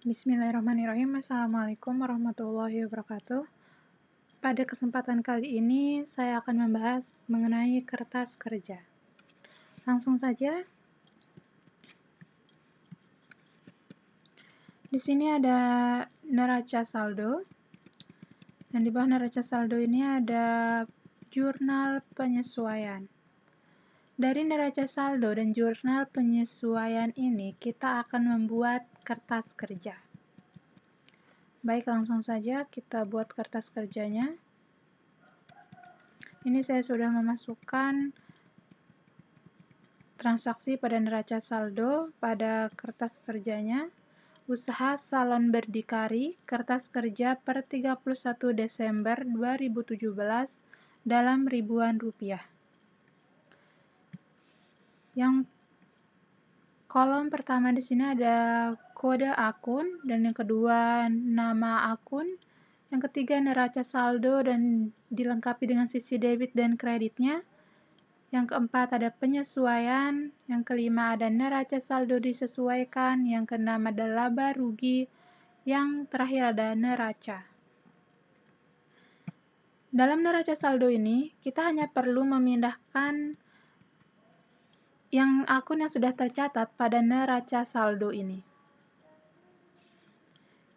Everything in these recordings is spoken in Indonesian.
Bismillahirrahmanirrahim. Assalamualaikum warahmatullahi wabarakatuh. Pada kesempatan kali ini, saya akan membahas mengenai kertas kerja. Langsung saja. Di sini ada neraca saldo. Dan di bawah neraca saldo ini ada jurnal penyesuaian. Dari neraca saldo dan jurnal penyesuaian ini, kita akan membuat kertas kerja. Baik, langsung saja kita buat kertas kerjanya. Ini saya sudah memasukkan transaksi pada neraca saldo pada kertas kerjanya. Usaha Salon Berdikari, kertas kerja per 31 Desember 2017 dalam ribuan rupiah. Yang kolom pertama di sini ada kode akun, dan yang kedua nama akun, yang ketiga neraca saldo dan dilengkapi dengan sisi debit dan kreditnya. Yang keempat ada penyesuaian, yang kelima ada neraca saldo disesuaikan, yang keenam ada laba rugi, yang terakhir ada neraca. Dalam neraca saldo ini, kita hanya perlu memindahkan akun yang sudah tercatat pada neraca saldo ini.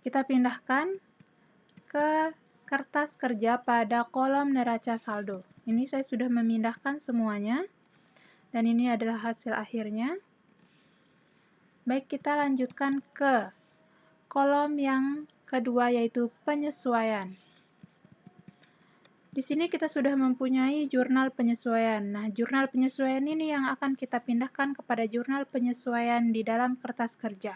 Kita pindahkan ke kertas kerja pada kolom neraca saldo. Ini saya sudah memindahkan semuanya, dan ini adalah hasil akhirnya. Baik, kita lanjutkan ke kolom yang kedua, yaitu penyesuaian. Di sini kita sudah mempunyai jurnal penyesuaian. Nah, jurnal penyesuaian ini yang akan kita pindahkan kepada jurnal penyesuaian di dalam kertas kerja.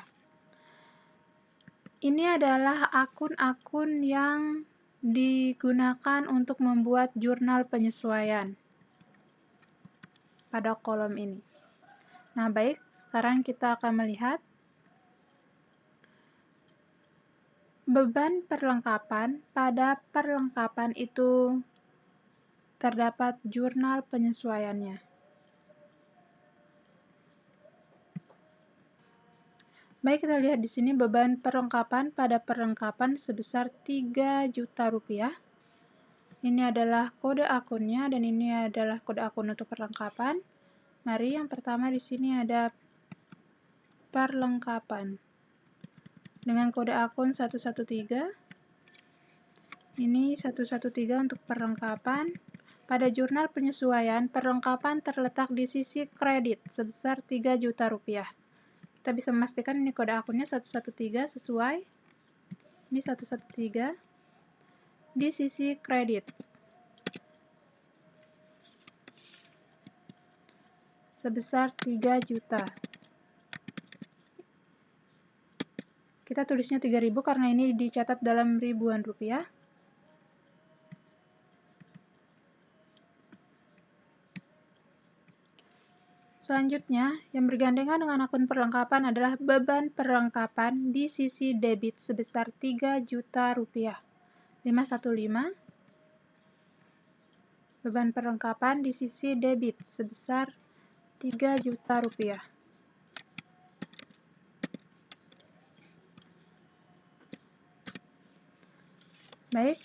Ini adalah akun-akun yang digunakan untuk membuat jurnal penyesuaian pada kolom ini. Nah, baik, sekarang kita akan melihat beban perlengkapan. Pada perlengkapan itu terdapat jurnal penyesuaiannya. Baik, kita lihat di sini beban perlengkapan pada perlengkapan sebesar 3 juta rupiah. Ini adalah kode akunnya, dan ini adalah kode akun untuk perlengkapan. Mari, yang pertama di sini ada perlengkapan dengan kode akun 113. Ini 113 untuk perlengkapan. Pada jurnal penyesuaian, perlengkapan terletak di sisi kredit sebesar 3 juta rupiah. Kita bisa memastikan ini kode akunnya 113 sesuai. Ini 113 di sisi kredit sebesar 3 juta. Kita tulisnya 3.000 karena ini dicatat dalam ribuan rupiah. Selanjutnya, yang bergandengan dengan akun perlengkapan adalah beban perlengkapan di sisi debit sebesar 3 juta rupiah. 515. Beban perlengkapan di sisi debit sebesar 3 juta rupiah. Baik,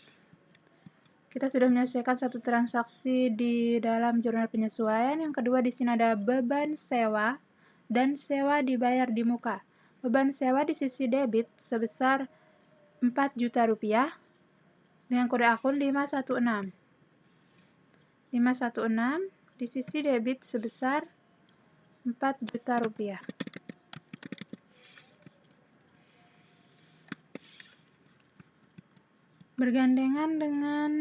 kita sudah menyelesaikan satu transaksi di dalam jurnal penyesuaian. Yang kedua, di sini ada beban sewa dan sewa dibayar di muka. Beban sewa di sisi debit sebesar 4 juta rupiah dengan kode akun 516. 516 di sisi debit sebesar 4 juta rupiah. Bergandengan dengan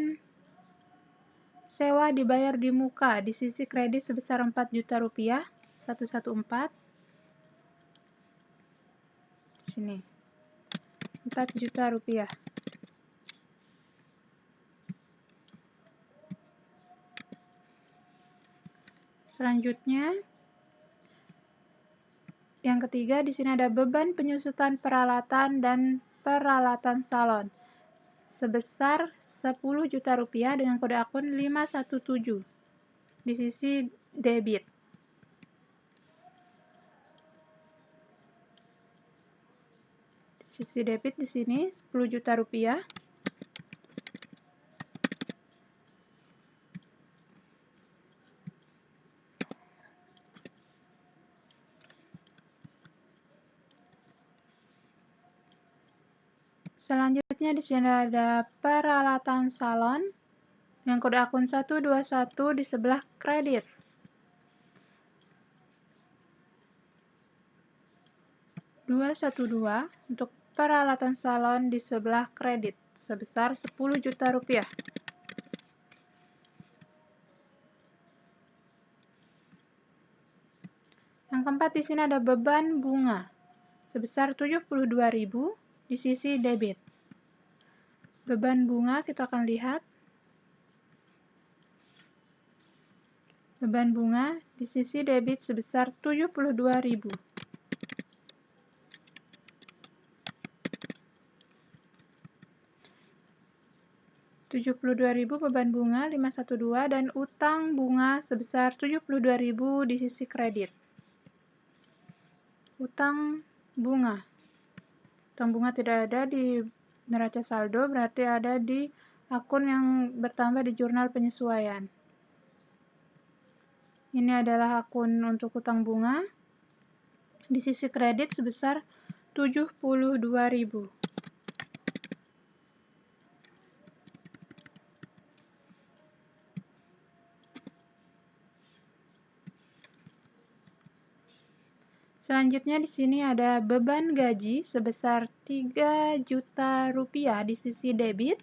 sewa dibayar di muka di sisi kredit sebesar 4 juta rupiah, 114. Sini. 4 juta rupiah. Selanjutnya, yang ketiga di sini ada beban penyusutan peralatan dan peralatan salon sebesar 10 juta rupiah dengan kode akun 517 di sisi debit. Di Sisi debit di sini 10 juta rupiah. Selanjutnya di sini ada peralatan salon yang kode akun 121 di sebelah kredit. (212) untuk peralatan salon di sebelah kredit sebesar 10 juta rupiah. Yang keempat di sini ada beban bunga sebesar 72.000 di sisi debit. Beban bunga kita akan lihat. Beban bunga di sisi debit sebesar 72.000. Rp72.000 beban bunga 512 dan utang bunga sebesar 72.000 di sisi kredit. Utang bunga tidak ada di neraca saldo, berarti ada di akun yang bertambah di jurnal penyesuaian. Ini adalah akun untuk utang bunga di sisi kredit sebesar 72.000. Selanjutnya di sini ada beban gaji sebesar 3 juta rupiah di sisi debit.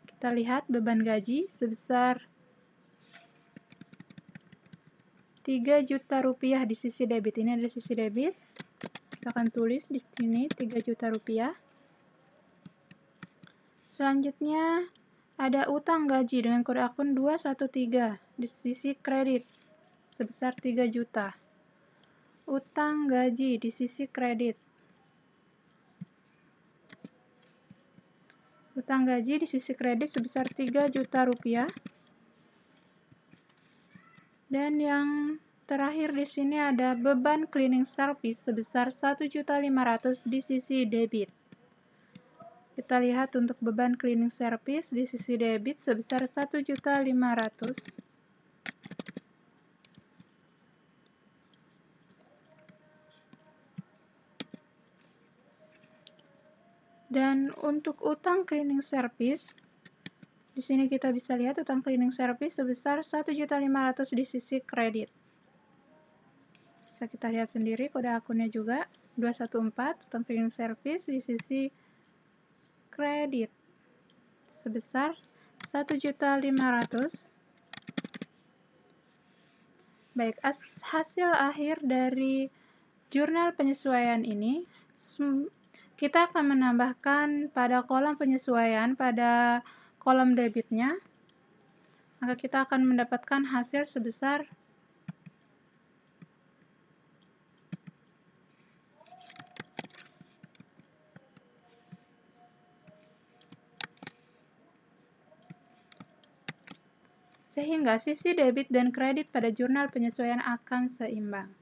Kita lihat beban gaji sebesar 3 juta rupiah di sisi debit. Ini ada sisi debit. Kita akan tulis di sini 3 juta rupiah. Selanjutnya ada utang gaji dengan kode akun 213 di sisi kredit sebesar 3 juta. Utang gaji di sisi kredit. Utang gaji di sisi kredit sebesar 3 juta rupiah. Dan yang terakhir di sini ada beban cleaning service sebesar 1.500.000 di sisi debit. Kita lihat untuk beban cleaning service di sisi debit sebesar 1.500.000. Dan untuk utang cleaning service, di sini kita bisa lihat utang cleaning service sebesar 1.500.000 di sisi kredit. Bisa kita lihat sendiri kode akunnya juga 214 utang cleaning service di sisi kredit sebesar 1.500.000. Baik, hasil akhir dari jurnal penyesuaian ini kita akan menambahkan pada kolom penyesuaian pada kolom debitnya, maka kita akan mendapatkan hasil sebesar sehingga sisi debit dan kredit pada jurnal penyesuaian akan seimbang.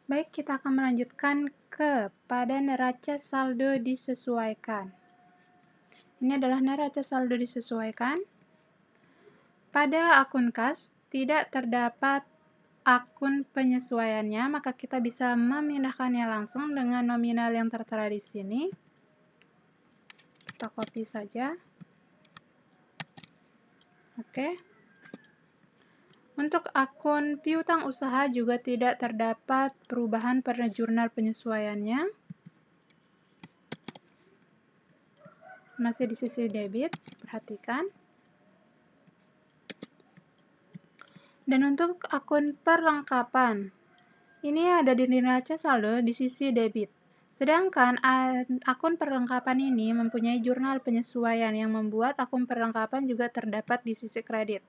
Baik, kita akan melanjutkan pada neraca saldo disesuaikan. Ini adalah neraca saldo disesuaikan. Pada akun kas tidak terdapat akun penyesuaiannya, maka kita bisa memindahkannya langsung dengan nominal yang tertera di sini. Kita copy saja. Oke. Untuk akun piutang usaha juga tidak terdapat perubahan pada jurnal penyesuaiannya. Masih di sisi debit, perhatikan. Dan untuk akun perlengkapan, ini ada di neraca saldo di sisi debit. Sedangkan akun perlengkapan ini mempunyai jurnal penyesuaian yang membuat akun perlengkapan juga terdapat di sisi kredit.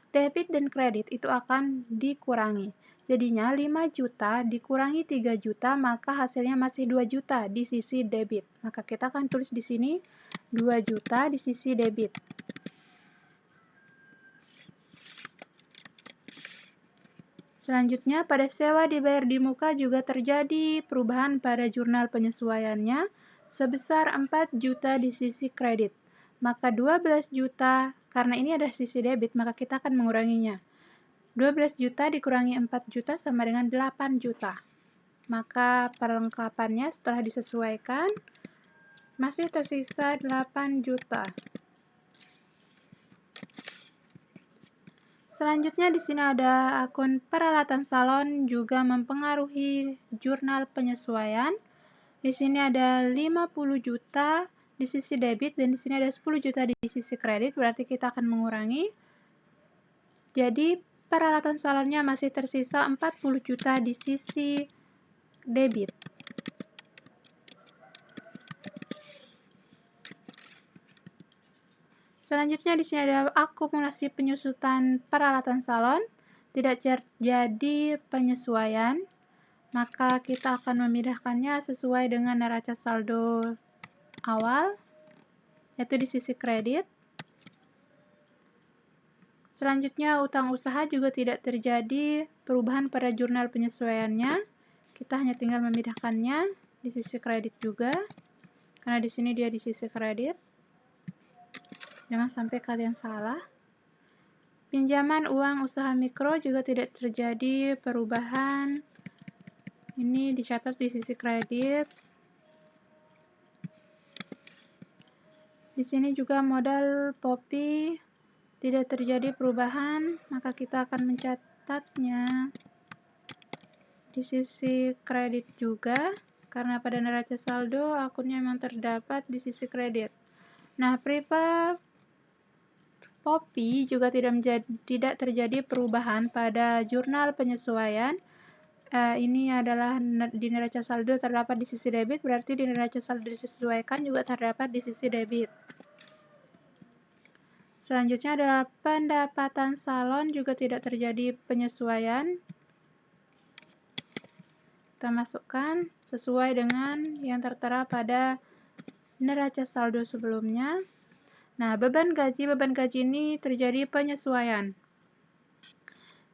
Debit dan kredit itu akan dikurangi. Jadinya 5 juta dikurangi 3 juta, maka hasilnya masih 2 juta di sisi debit. Maka kita akan tulis di sini 2 juta di sisi debit. Selanjutnya, pada sewa dibayar di muka juga terjadi perubahan pada jurnal penyesuaiannya sebesar 4 juta di sisi kredit. Maka 12 juta, karena ini ada sisi debit, maka kita akan menguranginya. 12 juta dikurangi 4 juta sama dengan 8 juta. Maka perlengkapannya setelah disesuaikan, masih tersisa 8 juta. Selanjutnya di sini ada akun peralatan salon juga mempengaruhi jurnal penyesuaian. Di sini ada 50 juta di sisi debit dan di sini ada 10 juta di sisi kredit, berarti kita akan mengurangi. Jadi peralatan salonnya masih tersisa 40 juta di sisi debit. Selanjutnya di sini ada akumulasi penyusutan peralatan salon, tidak terjadi penyesuaian, maka kita akan memindahkannya sesuai dengan neraca saldo awal, yaitu di sisi kredit. Selanjutnya utang usaha juga tidak terjadi perubahan pada jurnal penyesuaiannya, kita hanya tinggal memindahkannya di sisi kredit juga, karena di sini dia di sisi kredit. Jangan sampai kalian salah. Pinjaman uang usaha mikro juga tidak terjadi perubahan. Ini dicatat di sisi kredit. Di sini juga modal Poppy tidak terjadi perubahan, maka kita akan mencatatnya di sisi kredit juga, karena pada neraca saldo akunnya memang terdapat di sisi kredit. Nah, Prepare Poppy juga tidak terjadi perubahan pada jurnal penyesuaian. Ini adalah di neraca saldo terdapat di sisi debit, berarti di neraca saldo disesuaikan juga terdapat di sisi debit. Selanjutnya adalah pendapatan salon juga tidak terjadi penyesuaian. Kita masukkan sesuai dengan yang tertera pada neraca saldo sebelumnya. Nah, beban gaji ini terjadi penyesuaian.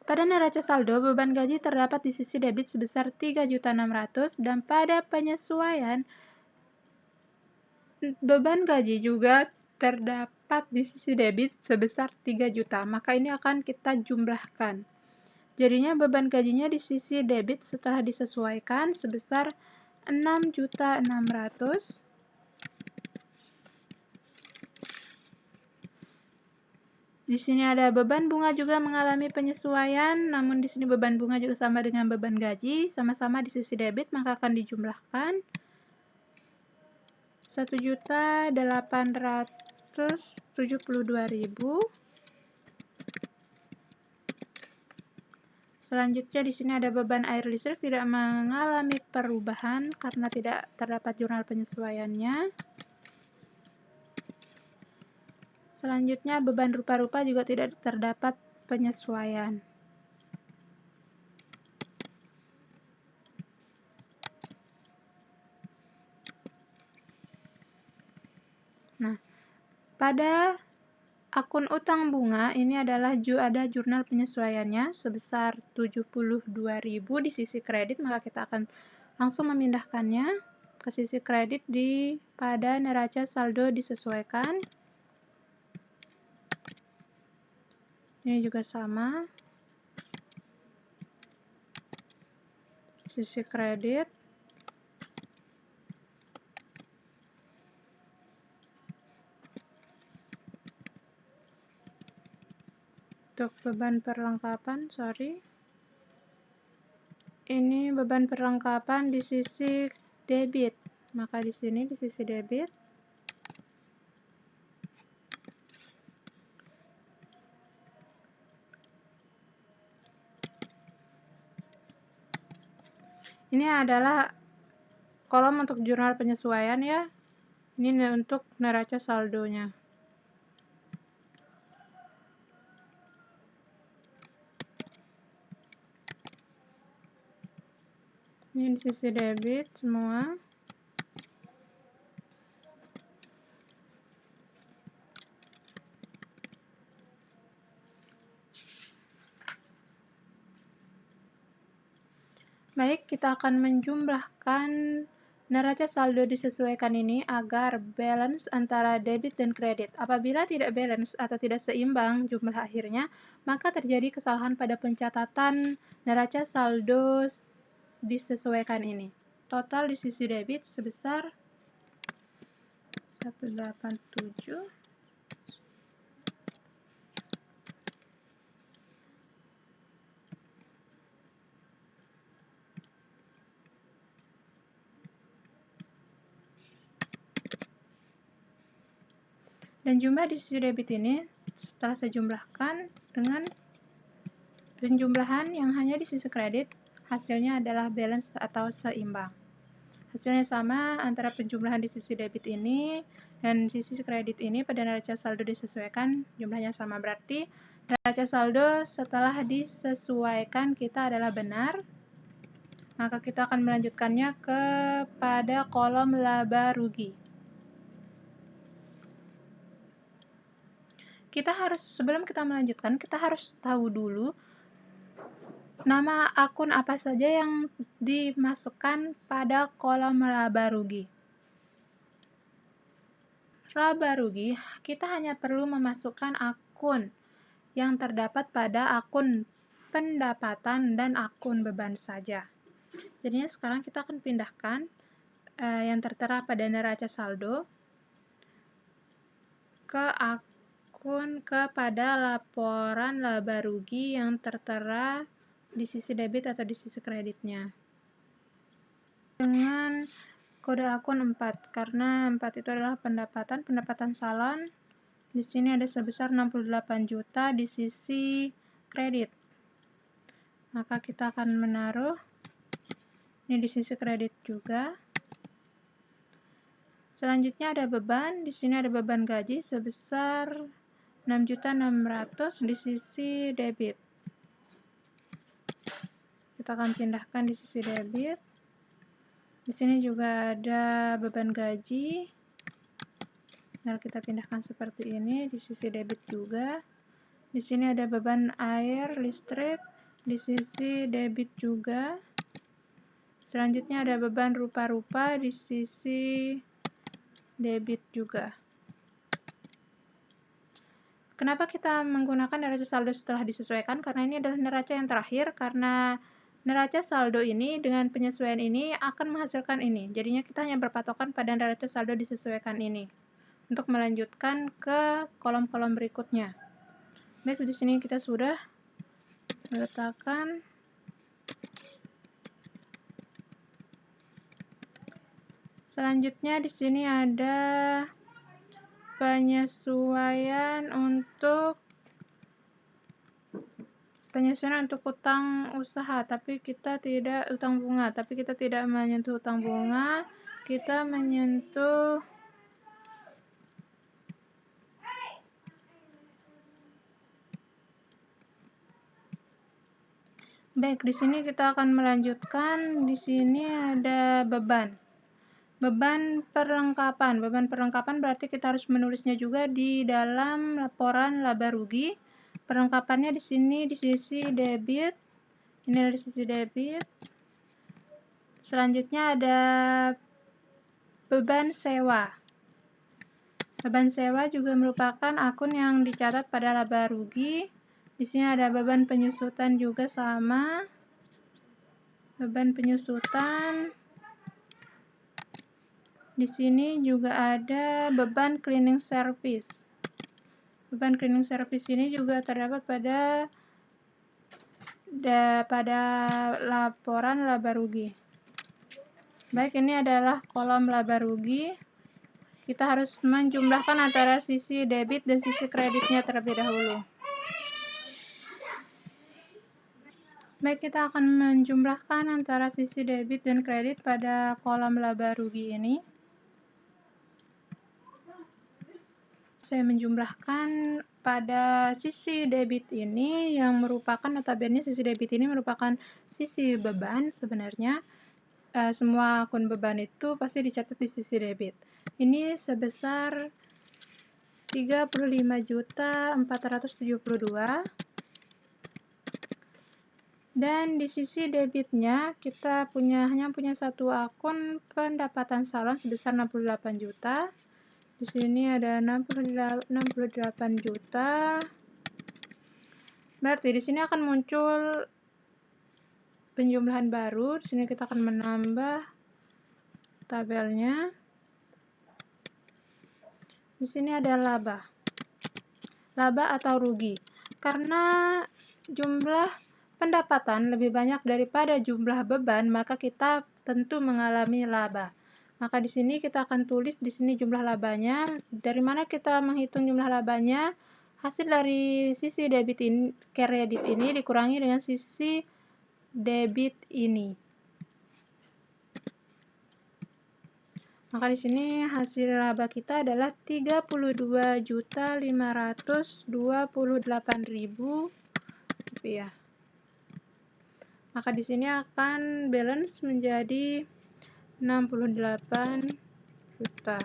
Pada neraca saldo, beban gaji terdapat di sisi debit sebesar 3.600.000 dan pada penyesuaian, beban gaji juga terdapat di sisi debit sebesar 3 juta. Maka ini akan kita jumlahkan. Jadinya beban gajinya di sisi debit setelah disesuaikan sebesar 6.600.000. Di sini ada beban bunga juga mengalami penyesuaian, namun di sini beban bunga juga sama dengan beban gaji, sama-sama di sisi debit, maka akan dijumlahkan 1.872.000. Selanjutnya di sini ada beban air listrik tidak mengalami perubahan karena tidak terdapat jurnal penyesuaiannya. Selanjutnya beban rupa-rupa juga tidak terdapat penyesuaian. Nah, pada akun utang bunga ini adalah ada jurnal penyesuaiannya sebesar 72.000 di sisi kredit, maka kita akan langsung memindahkannya ke sisi kredit pada neraca saldo disesuaikan. Ini juga sama. Sisi kredit. Untuk beban perlengkapan, ini beban perlengkapan di sisi debit. Maka di sini di sisi debit. Ini adalah kolom untuk jurnal penyesuaian ya. Ini untuk neraca saldonya. Ini di sisi debit semua. Baik, kita akan menjumlahkan neraca saldo disesuaikan ini agar balance antara debit dan kredit. Apabila tidak balance atau tidak seimbang jumlah akhirnya, maka terjadi kesalahan pada pencatatan neraca saldo disesuaikan ini. Total di sisi debit sebesar 187. Dan jumlah di sisi debit ini setelah saya jumlahkan dengan penjumlahan yang hanya di sisi kredit, hasilnya adalah balance atau seimbang. Hasilnya sama antara penjumlahan di sisi debit ini dan sisi kredit ini pada neraca saldo disesuaikan, jumlahnya sama. Berarti neraca saldo setelah disesuaikan kita adalah benar. Maka kita akan melanjutkannya kepada kolom laba rugi. Sebelum kita melanjutkan, kita harus tahu dulu nama akun apa saja yang dimasukkan pada kolom laba rugi. Laba rugi, kita hanya perlu memasukkan akun yang terdapat pada akun pendapatan dan akun beban saja. Jadinya sekarang kita akan pindahkan yang tertera pada neraca saldo ke kepada laporan laba rugi yang tertera di sisi debit atau di sisi kreditnya. Dengan kode akun 4, karena 4 itu adalah pendapatan salon. Di sini ada sebesar 68 juta di sisi kredit. Maka kita akan menaruh ini di sisi kredit juga. Selanjutnya ada beban. Di sini ada beban gaji sebesar 6.600.000 di sisi debit. Kita akan pindahkan di sisi debit. Di sini juga ada beban gaji. Lalu kita pindahkan seperti ini di sisi debit juga. Di sini ada beban air, listrik di sisi debit juga. Selanjutnya ada beban rupa-rupa di sisi debit juga. Kenapa kita menggunakan neraca saldo setelah disesuaikan? Karena ini adalah neraca yang terakhir, karena neraca saldo ini dengan penyesuaian ini akan menghasilkan ini. Jadinya kita hanya berpatokan pada neraca saldo disesuaikan ini untuk melanjutkan ke kolom-kolom berikutnya. Baik, di sini kita sudah meletakkan selanjutnya di sini ada penyesuaian untuk utang usaha, tapi kita tidak utang bunga, tapi kita tidak menyentuh utang bunga, kita menyentuh baik, di sini kita akan melanjutkan. Di sini ada beban perlengkapan. Beban perlengkapan berarti kita harus menulisnya juga di dalam laporan laba rugi. Perlengkapannya di sini di sisi debit. Ini dari sisi debit. Selanjutnya ada beban sewa. Beban sewa juga merupakan akun yang dicatat pada laba rugi. Di sini ada beban penyusutan juga sama. Beban penyusutan. Di sini juga ada beban cleaning service. Beban cleaning service ini juga terdapat pada laporan laba rugi. Baik, ini adalah kolom laba rugi. Kita harus menjumlahkan antara sisi debit dan sisi kreditnya terlebih dahulu. Baik, kita akan menjumlahkan antara sisi debit dan kredit pada kolom laba rugi ini. Saya menjumlahkan pada sisi debit ini yang merupakan notabene sisi debit ini merupakan sisi beban sebenarnya. Semua akun beban itu pasti dicatat di sisi debit. Ini sebesar 35.472. Dan di sisi debitnya kita hanya punya satu akun pendapatan salon sebesar 68 juta. Di sini ada 68 juta. Berarti di sini akan muncul penjumlahan baru. Di sini kita akan menambah tabelnya. Di sini ada laba. Laba atau rugi. Karena jumlah pendapatan lebih banyak daripada jumlah beban, maka kita tentu mengalami laba. Maka di sini kita akan tulis di sini jumlah labanya. Dari mana kita menghitung jumlah labanya? Hasil dari sisi debit ini, kredit ini dikurangi dengan sisi debit ini. Maka di sini hasil laba kita adalah 32.528.000 rupiah. Maka di sini akan balance menjadi 68 juta.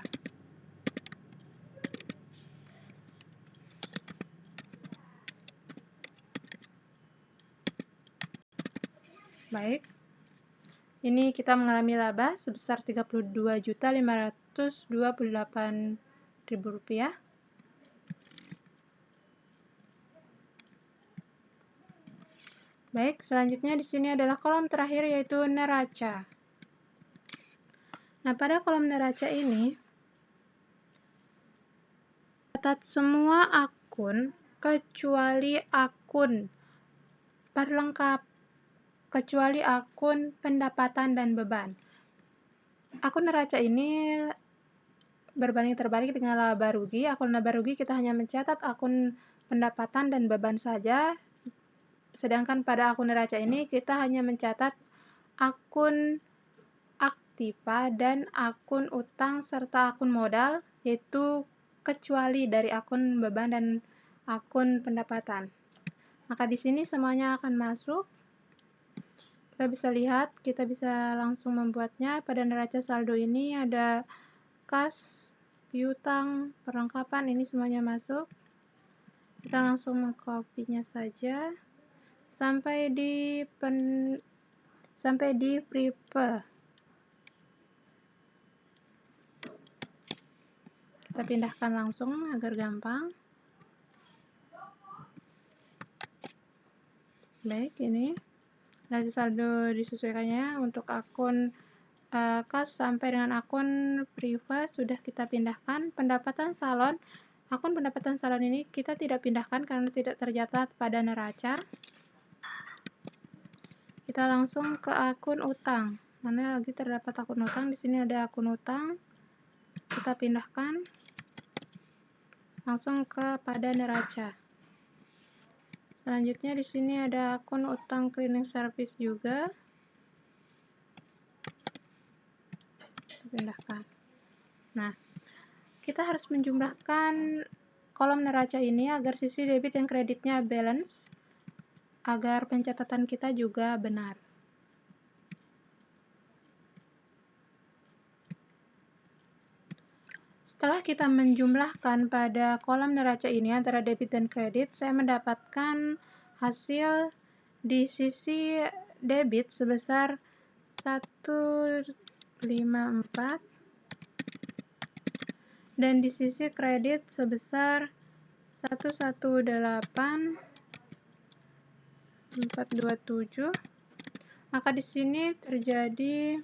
Baik. Ini kita mengalami laba sebesar 32.528.000 rupiah. Baik, selanjutnya di sini adalah kolom terakhir yaitu neraca. Nah, pada kolom neraca ini catat semua akun kecuali akun pelengkap, kecuali akun pendapatan dan beban. Akun neraca ini berbanding terbalik dengan laba rugi. Akun laba rugi kita hanya mencatat akun pendapatan dan beban saja. Sedangkan pada akun neraca ini kita hanya mencatat akun aktiva dan akun utang serta akun modal, yaitu kecuali dari akun beban dan akun pendapatan. Maka di sini semuanya akan masuk. Kita bisa lihat, kita bisa langsung membuatnya. Pada neraca saldo ini ada kas, piutang, perlengkapan, ini semuanya masuk. Kita langsung mengkopinya saja sampai di prepare. Kita pindahkan langsung agar gampang. Baik, ini neraca saldo disesuaikannya untuk akun kas sampai dengan akun privat sudah kita pindahkan. Pendapatan salon, akun pendapatan salon ini kita tidak pindahkan karena tidak tercatat pada neraca. Kita langsung ke akun utang. Mana lagi terdapat akun utang? Di sini ada akun utang. Kita pindahkan langsung pada neraca. Selanjutnya di sini ada akun utang cleaning service juga. Kita pindahkan. Nah, kita harus menjumlahkan kolom neraca ini agar sisi debit dan kreditnya balance, agar pencatatan kita juga benar. Setelah kita menjumlahkan pada kolom neraca ini antara debit dan kredit, saya mendapatkan hasil di sisi debit sebesar 154 dan di sisi kredit sebesar 118.427. Maka di sini terjadi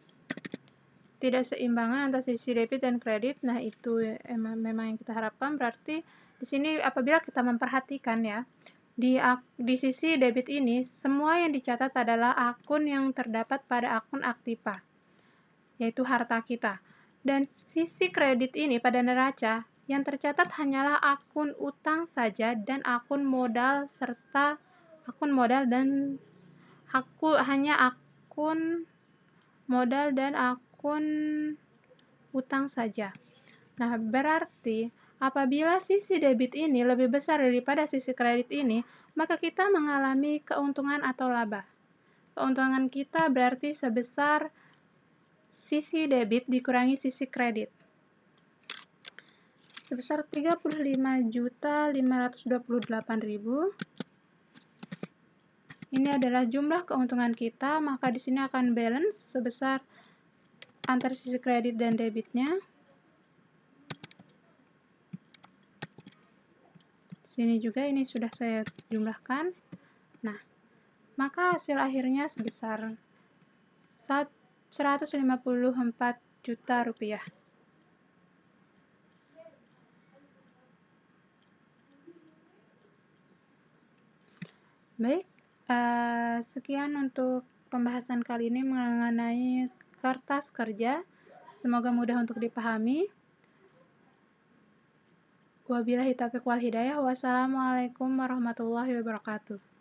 tidak seimbangan antara sisi debit dan kredit. Nah, itu memang yang kita harapkan. Berarti di sini apabila kita memperhatikan ya, di sisi debit ini semua yang dicatat adalah akun yang terdapat pada akun aktiva, yaitu harta kita. Dan sisi kredit ini pada neraca yang tercatat hanyalah akun utang saja dan akun modal serta akun modal dan hanya akun modal dan akun utang saja. Nah, berarti apabila sisi debit ini lebih besar daripada sisi kredit ini, maka kita mengalami keuntungan atau laba. Keuntungan kita berarti sebesar sisi debit dikurangi sisi kredit. Sebesar 35.528.000. ini adalah jumlah keuntungan kita, maka di sini akan balance sebesar antar sisi kredit dan debitnya. Sini juga ini sudah saya jumlahkan. Nah, maka hasil akhirnya sebesar 154 juta rupiah. Baik, sekian untuk pembahasan kali ini mengenai kertas kerja. Semoga mudah untuk dipahami. Wabillahi taufiq wal hidayah. Wassalamualaikum warahmatullahi wabarakatuh.